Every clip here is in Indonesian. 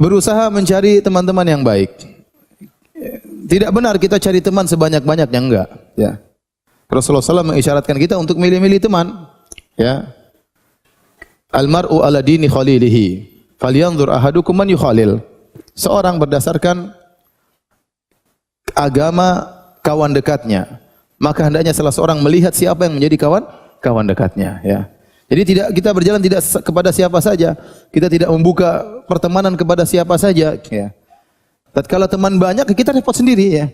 berusaha mencari teman-teman yang baik. Tidak benar kita cari teman sebanyak-banyaknya, enggak. Ya. Rasulullah SAW mengisyaratkan kita untuk milih-milih teman. Ya. Almar'u ala dini khalilihi, falyanzur ahadukum man yukhalil. Seorang berdasarkan agama kawan dekatnya, maka hendaknya salah seorang melihat siapa yang menjadi kawan dekatnya. Ya. Jadi tidak kita berjalan tidak kepada siapa saja. Kita tidak membuka pertemanan kepada siapa saja. Ya. Tatkala teman banyak, kita repot sendiri. Ya.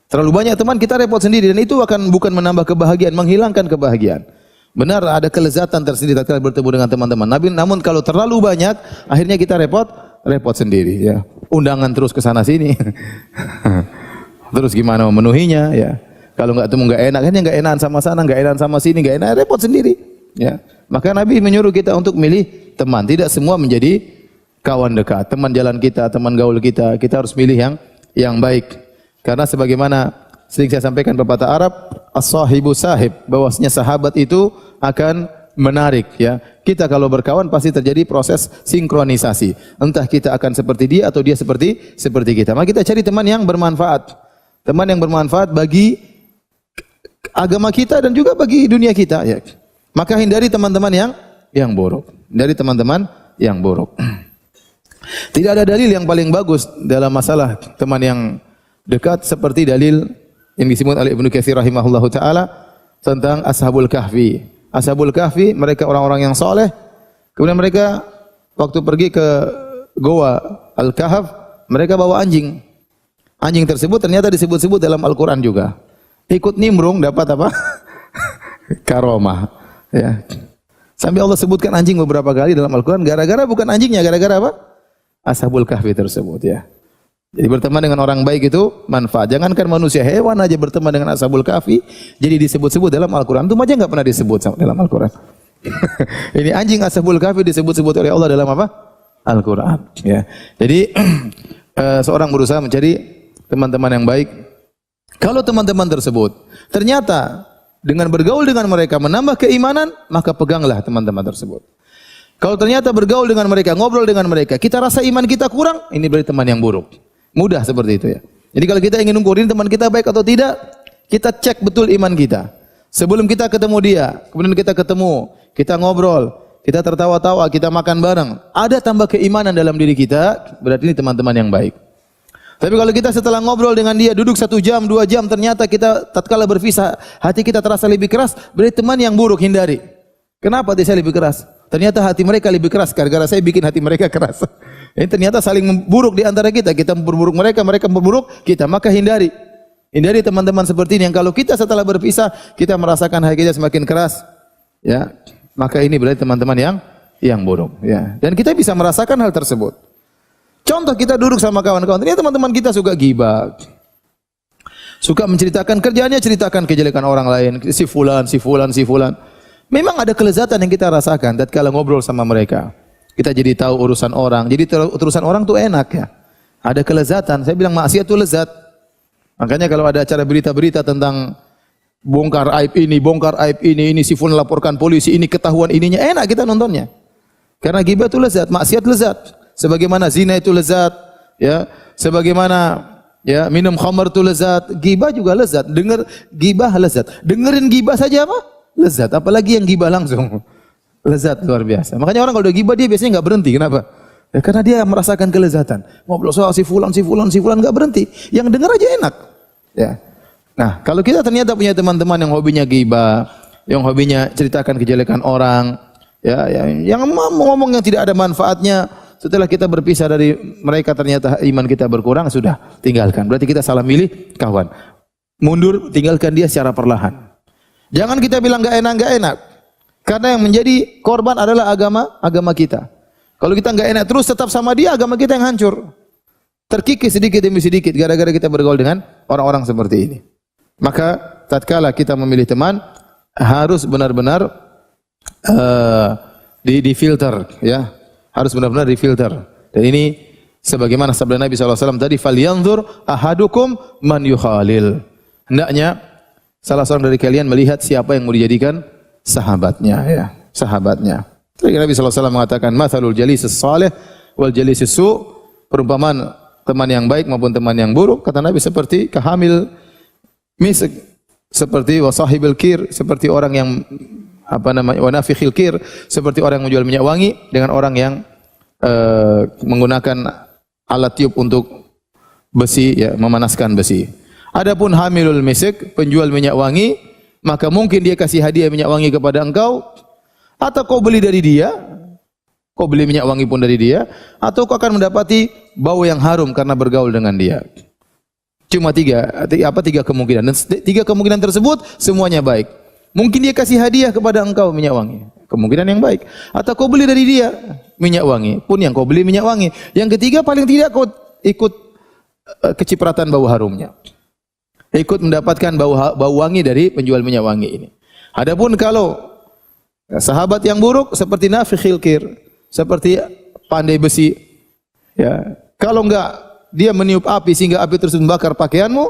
Terlalu banyak teman, kita repot sendiri. Dan itu bukan menambah kebahagiaan, menghilangkan kebahagiaan. Benar ada kelezatan tersendiri tatkala bertemu dengan teman-teman. Namun kalau terlalu banyak, akhirnya kita repot sendiri. Ya. Undangan terus ke sana sini. Terus gimana memenuhinya? Ya. Kalau nggak temu nggak enak, kan nggak enakan sama sana, nggak enakan sama sini, nggak enak, repot sendiri. Ya. Maka Nabi menyuruh kita untuk milih teman. Tidak semua menjadi kawan dekat, teman jalan kita, teman gaul kita. Kita harus milih yang baik. Karena sebagaimana sering saya sampaikan pepatah Arab, as-sahibu sahib, bahwasanya sahabat itu akan menarik. Ya. Kita kalau berkawan pasti terjadi proses sinkronisasi. Entah kita akan seperti dia atau dia seperti kita. Maka kita cari teman yang bermanfaat. Teman yang bermanfaat bagi agama kita dan juga bagi dunia kita. Ya. Maka hindari teman-teman yang buruk. Hindari teman-teman yang buruk. Tidak ada dalil yang paling bagus dalam masalah teman yang dekat seperti dalil yang disebut oleh Ibnu Katsir rahimahullahu taala tentang Ashabul Kahfi. Ashabul Kahfi mereka orang-orang yang soleh. Kemudian mereka waktu pergi ke Goa Al-Kahf, mereka bawa anjing. Anjing tersebut ternyata disebut-sebut dalam Al-Qur'an juga. Ikut nimbrung dapat apa? Karomah. Ya. Sampai Allah sebutkan anjing beberapa kali dalam Al-Quran. Gara-gara bukan anjingnya, gara-gara apa? Ashabul Kahfi tersebut. Ya. Jadi berteman dengan orang baik itu manfaat. Jangankan manusia, hewan aja berteman dengan Ashabul Kahfi. Jadi disebut-sebut dalam Al-Quran. Itu aja nggak pernah disebut dalam Al-Quran. Ini anjing Ashabul Kahfi disebut-sebut oleh Allah dalam apa? Al-Quran. Ya. Jadi seorang berusaha mencari teman-teman yang baik. Kalau teman-teman tersebut ternyata dengan bergaul dengan mereka menambah keimanan, maka peganglah teman-teman tersebut. Kalau ternyata bergaul dengan mereka, ngobrol dengan mereka, kita rasa iman kita kurang, ini berarti teman yang buruk. Mudah seperti itu ya. Jadi kalau kita ingin ngukurin teman kita baik atau tidak, kita cek betul iman kita. Sebelum kita ketemu dia, kemudian kita ketemu, kita ngobrol, kita tertawa-tawa, kita makan bareng, ada tambah keimanan dalam diri kita, berarti ini teman-teman yang baik. Tapi kalau kita setelah ngobrol dengan dia, duduk 1 jam, 2 jam, ternyata kita tatkala berpisah, hati kita terasa lebih keras, berarti teman yang buruk, hindari. Kenapa hati saya lebih keras? Ternyata hati mereka lebih keras, gara-gara saya bikin hati mereka keras. Ini ternyata saling memburuk di antara kita, kita memperburuk mereka, mereka memperburuk kita, maka hindari. Hindari teman-teman seperti ini, yang kalau kita setelah berpisah, kita merasakan hati kita semakin keras, ya, maka ini berarti teman-teman yang buruk. Ya. Dan kita bisa merasakan hal tersebut. Contoh kita duduk sama kawan-kawan, ternyata teman-teman kita suka ghibah. Suka menceritakan kerjaannya, ceritakan kejelekan orang lain, si fulan. Memang ada kelezatan yang kita rasakan tatkala ngobrol sama mereka. Kita jadi tahu urusan orang. Jadi urusan orang tuh enak ya. Ada kelezatan. Saya bilang maksiat itu lezat. Makanya kalau ada acara berita-berita tentang bongkar aib ini si fulan laporkan polisi, ini ketahuan ininya, enak kita nontonnya. Karena ghibah itu lezat, maksiat lezat. Sebagaimana zina itu lezat, ya. Sebagaimana ya minum khamar itu lezat, ghibah juga lezat. Dengar ghibah lezat. Dengerin ghibah saja apa? Lezat. Apalagi yang ghibah langsung. Lezat luar biasa. Makanya orang kalau udah ghibah dia biasanya enggak berhenti. Kenapa? Ya, karena dia merasakan kelezatan. Ngobrol soal si fulan enggak berhenti. Yang dengar aja enak. Ya. Nah, kalau kita ternyata punya teman-teman yang hobinya ghibah, yang hobinya ceritakan kejelekan orang, ya, yang ngomong yang tidak ada manfaatnya. Setelah kita berpisah dari mereka ternyata iman kita berkurang, sudah tinggalkan. Berarti kita salah milih kawan. Mundur, tinggalkan dia secara perlahan. Jangan kita bilang enggak enak. Karena yang menjadi korban adalah agama kita. Kalau kita enggak enak terus tetap sama dia, agama kita yang hancur. Terkikis sedikit demi sedikit gara-gara kita bergaul dengan orang-orang seperti ini. Maka tatkala kita memilih teman harus benar-benar difilter ya. Harus benar-benar difilter. Dan ini sebagaimana sabda Nabi SAW tadi, falyanzur ahadukum man yukhalil. Hendaknya salah seorang dari kalian melihat siapa yang mau dijadikan sahabatnya, ya, sahabatnya. Nabi SAW mengatakan, mathalul jalisis salih wal jalisis su' perumpamaan teman yang baik maupun teman yang buruk, kata Nabi seperti kahamil misk, seperti wasahibil kir, seperti orang yang wanafikhil kir, seperti orang yang menjual minyak wangi dengan orang yang menggunakan alat tiup untuk besi, ya, memanaskan besi. Adapun hamilul misk, penjual minyak wangi, maka mungkin dia kasih hadiah minyak wangi kepada engkau, atau kau beli dari dia, kau beli minyak wangi pun dari dia, atau kau akan mendapati bau yang harum karena bergaul dengan dia. Cuma tiga kemungkinan, dan tiga kemungkinan tersebut semuanya baik. Mungkin dia kasih hadiah kepada engkau minyak wangi, kemungkinan yang baik. Atau kau beli dari dia minyak wangi, pun yang kau beli minyak wangi. Yang ketiga, paling tidak kau ikut kecipratan bau harumnya, ikut mendapatkan bau wangi dari penjual minyak wangi ini. Adapun kalau sahabat yang buruk seperti nafikhil kir, seperti pandai besi, ya, kalau enggak dia meniup api sehingga api tersebut membakar pakaianmu,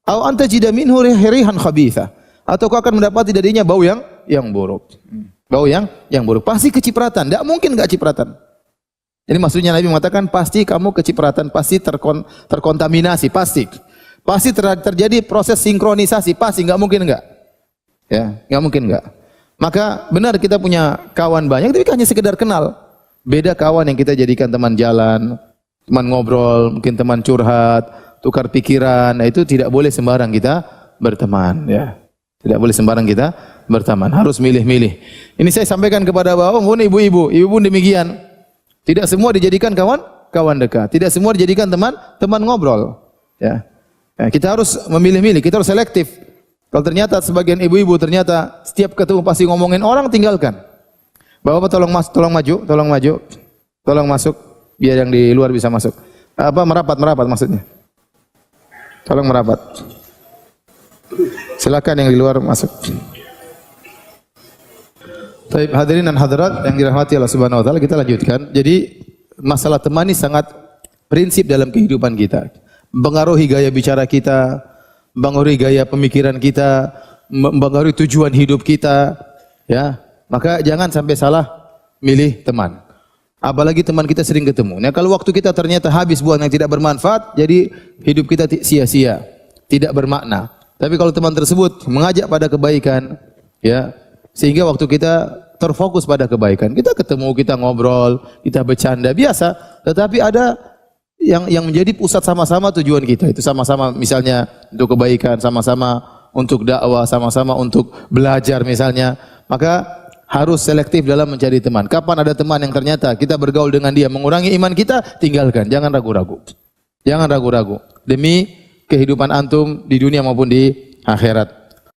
au anta jida minhu rihan khabitha, atau kau akan mendapati darinya bau yang buruk. Bau yang buruk. Pasti kecipratan, enggak mungkin enggak cipratan. Jadi maksudnya Nabi mengatakan pasti kamu kecipratan, pasti terkontaminasi, pasti. Pasti terjadi proses sinkronisasi, pasti, enggak mungkin enggak. Ya, enggak mungkin enggak. Maka benar kita punya kawan banyak tapi hanya sekedar kenal. Beda kawan yang kita jadikan teman jalan, teman ngobrol, mungkin teman curhat, tukar pikiran. Nah, itu tidak boleh sembarang kita berteman, ya. Tidak boleh sembarang kita berteman, harus milih-milih. Ini saya sampaikan kepada bapak maupun ibu-ibu. Ibu pun demikian. Tidak semua dijadikan kawan dekat, tidak semua dijadikan teman ngobrol, ya. Ya, kita harus memilih-milih, kita harus selektif. Kalau ternyata sebagian ibu-ibu ternyata setiap ketemu pasti ngomongin orang, tinggalkan. Bapak tolong masuk biar yang di luar bisa masuk. Merapat maksudnya. Tolong merapat. Silakan yang di luar masuk. Baik, hadirin dan hadirat yang dirahmati Allah Subhanahu wa taala, kita lanjutkan. Jadi masalah teman ini sangat prinsip dalam kehidupan kita. Mempengaruhi gaya bicara kita, mempengaruhi gaya pemikiran kita, mempengaruhi tujuan hidup kita, ya. Maka jangan sampai salah milih teman. Apalagi teman kita sering ketemu. Nah, kalau waktu kita ternyata habis buat yang tidak bermanfaat, jadi hidup kita sia-sia, tidak bermakna. Tapi kalau teman tersebut mengajak pada kebaikan, ya, sehingga waktu kita terfokus pada kebaikan. Kita ketemu, kita ngobrol, kita bercanda biasa, tetapi ada yang menjadi pusat sama-sama tujuan kita. Itu sama-sama misalnya untuk kebaikan, sama-sama untuk dakwah, sama-sama untuk belajar misalnya. Maka harus selektif dalam mencari teman. Kapan ada teman yang ternyata kita bergaul dengan dia mengurangi iman kita, tinggalkan. Jangan ragu-ragu. Jangan ragu-ragu. Demi kehidupan antum di dunia maupun di akhirat.